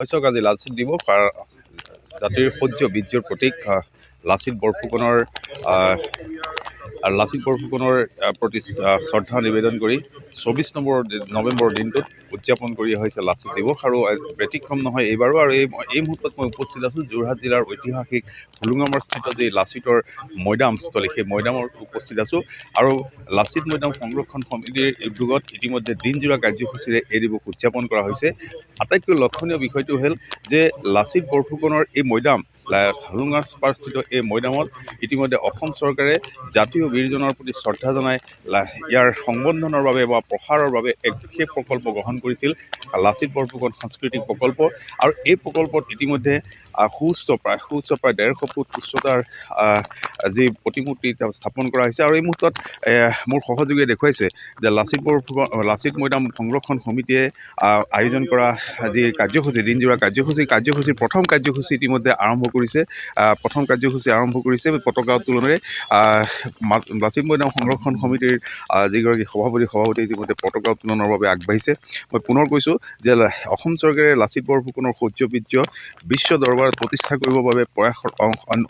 শৈশৱ আজি লাচিত দিৱস জাতিৰ সূৰ্য বীৰ্যৰ প্ৰতীক লাচিত বৰফুকনৰ প্ৰতি শ্ৰদ্ধা নিবেদন কৰি 24 নৱেম্বৰ দিনটোত উদযাপন কৰি হৈছে লাচিত দিৱস। আৰু ব্যতিক্ৰম নহয় এইবাৰো। আৰু এই মুহূৰ্তত মই উপস্থিত আছোঁ যোৰহাট জিলাৰ ঐতিহাসিক হোলোঙামাৰস্থিত যি লাচিতৰ মৈদামস্থলী, সেই মৈদামত উপস্থিত আছোঁ। আৰু লাচিত মৈদাম সংৰক্ষণ সমিতিৰ উদ্যোগত ইতিমধ্যে দিনজোৰা কাৰ্যসূচীৰে এই দিৱস উদযাপন কৰা হৈছে। আটাইতকৈ লক্ষণীয় বিষয়টো হ'ল যে লাচিত বৰফুকনৰ এই মৈদাম হোলোঙাপাৰস্থিত এই মৈদামত ইতিমধ্যে অসম চৰকাৰে জাতীয় বীৰজনৰ প্ৰতি শ্ৰদ্ধা জনাই ইয়াৰ সংবৰ্ধনৰ বাবে বা প্ৰসাৰৰ বাবে এক বিশেষ প্ৰকল্প গ্ৰহণ কৰিছিল, লাচিত বৰফুকন সাংস্কৃতিক প্ৰকল্প। আৰু এই প্ৰকল্পত ইতিমধ্যে সুউচ্চ প্ৰায় 150 ফুট উচ্চতাৰ যি প্ৰতিমূৰ্তি স্থাপন কৰা হৈছে। আৰু এই মুহূৰ্তত মোৰ সহযোগীয়ে দেখুৱাইছে যে লাচিত মৈদাম সংৰক্ষণ সমিতিয়ে আয়োজন কৰা যি কাৰ্যসূচী, দিনজোৰা কাৰ্যসূচীৰ প্ৰথম কাৰ্যসূচী ইতিমধ্যে আৰম্ভ কৰিছে। পতাকা উত্তোলনেৰে লাচিত মৈদাম সংৰক্ষণ সমিতিৰ যিগৰাকী সভাপতি ইতিমধ্যে পতাকা উত্তোলনৰ বাবে আগবাঢ়িছে। মই পুনৰ কৈছোঁ যে অসম চৰকাৰে লাচিত বৰফুকনৰ সূৰ্য বীৰ্য বিশ্ব দৰবাৰত প্ৰতিষ্ঠা কৰিবৰ বাবে প্ৰয়াসৰ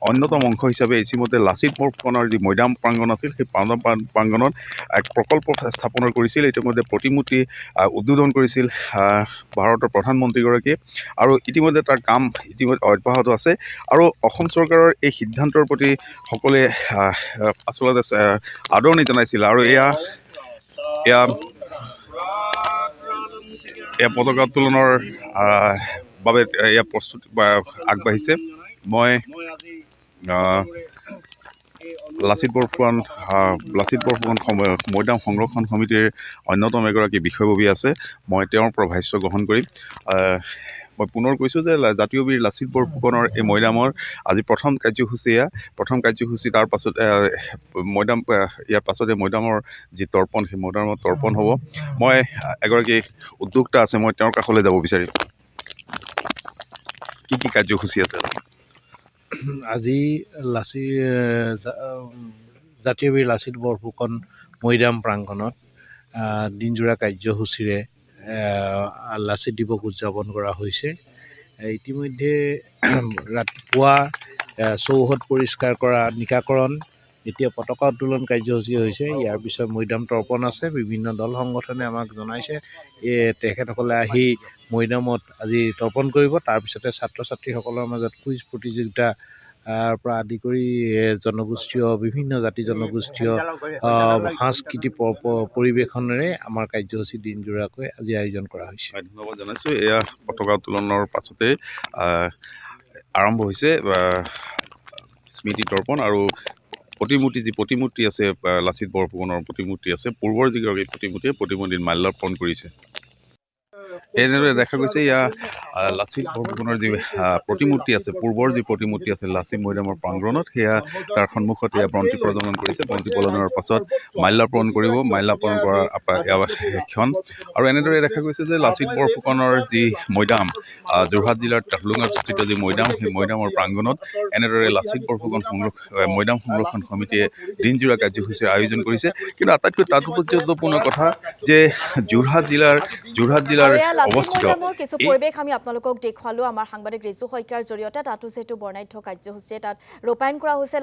অন্যতম অংশ হিচাপে ইতিমধ্যে লাচিত বৰফুকনৰ যি মৈদাম প্ৰাংগণ আছিল, সেই প্ৰাংগণত এক প্ৰকল্প স্থাপন কৰিছিল। ইতিমধ্যে প্ৰতিমূৰ্তি উদ্বোধন কৰিছিল ভাৰতৰ প্ৰধানমন্ত্ৰীগৰাকীয়ে। আৰু ইতিমধ্যে তাৰ কাম অব্যাহত আছে। আৰু অসম চৰকাৰৰ এই সিদ্ধান্তৰ প্ৰতি সকলোৱে আচলতে আদৰণি জনাইছিল। আৰু এয়া পতাকা উত্তোলনৰ বাবে এয়া প্ৰস্তুতি আগবাঢ়িছে। মই লাচিত বৰফুকন মৈদাম সংৰক্ষণ সমিতিৰ অন্যতম এগৰাকী বিষয়ববী আছে, মই তেওঁৰ পৰা ভাষ্য গ্ৰহণ কৰিম। মই পুনৰ কৈছোঁ যে জাতীয় বীৰ লাচিত বৰফুকনৰ এই মৈদামৰ আজি প্ৰথম কাৰ্যসূচী। তাৰ পাছত ইয়াৰ পাছতে মৈদামৰ যি তৰ্পণ, সেই মৈদামৰ তৰ্পণ হ'ব। মই এগৰাকী উদ্যোক্তা আছে, মই তেওঁৰ কাষলৈ যাব বিচাৰিম। কি কাৰ্যসূচী আছে আজি? জাতীয় বীৰ লাচিত বৰফুকন মৈদাম প্ৰাংগণত দিনজোৰা কাৰ্যসূচীৰে লাচিত দিৱস উদযাপন কৰা হৈছে। ইতিমধ্যে ৰাতিপুৱা চৌহদ পৰিষ্কাৰ কৰা, নিকাকৰণ, এতিয়া পতাকা উত্তোলন কাৰ্যসূচী হৈছে। ইয়াৰ পিছত মৈদাম তৰ্পণ আছে। বিভিন্ন দল সংগঠনে আমাক জনাইছে তেখেতসকলে আহি মৈদামত আজি তৰ্পণ কৰিব। তাৰপিছতে ছাত্ৰ ছাত্ৰীসকলৰ মাজত কুইজ প্ৰতিযোগিতা পৰা আদি কৰি বিভিন্ন জাতি জনগোষ্ঠীয় সাংস্কৃতিক পৰিৱেশনেৰে আমাৰ কাৰ্যসূচী দিনজোৰাকৈ আজি আয়োজন কৰা হৈছে। ধন্যবাদ জনাইছোঁ। এয়া পতাকা উত্তোলনৰ পাছতে আৰম্ভ হৈছে স্মৃতি তৰ্পণ। আৰু প্ৰতিমূৰ্তি আছে, লাচিত বৰফুকনৰ প্ৰতিমূৰ্তি আছে, পূৰ্বৰ যিগৰাকী প্ৰতিমূৰ্তিত মাল্যাৰ্পণ কৰিছে। এনেদৰে দেখা গৈছে এয়া লাচিত বৰফুকনৰ যি প্ৰতিমূৰ্তি আছে, পূৰ্বৰ যি প্ৰতিমূৰ্তি আছে লাচিত মৈদামৰ প্ৰাংগণত, সেয়া তাৰ সন্মুখত এয়া বন্তি প্ৰজ্বলন কৰিছে। বন্তি প্ৰজ্বলনৰ পাছত মাল্যাৰ্পণ কৰিব, মাল্যাৰ্পণ কৰাৰ ক্ষণ। আৰু এনেদৰে দেখা গৈছে যে লাচিত বৰফুকনৰ যি মৈদাম, যোৰহাট জিলাৰ হোলোঙাস্থিত যি মৈদাম, সেই মৈদামৰ প্ৰাংগণত এনেদৰে লাচিত বৰফুকন মৈদাম সংৰক্ষণ সমিতিয়ে দিনজোৰা কাৰ্যসূচীৰ আয়োজন কৰিছে। কিন্তু আটাইতকৈ তাৎপৰ্যপূৰ্ণ কথা যে যোৰহাট জিলাৰ অৱস্থিত কিছু পৰিৱেশ আমি আপোনালোকক দেখুৱালো আমাৰ সাংবাদিক ৰিজু শইকীয়াৰ জৰিয়তে। তাতো যিহেতু বৰ্ণাঢ্য কাৰ্যসূচীয়ে তাত ৰূপায়ণ কৰা হৈছে।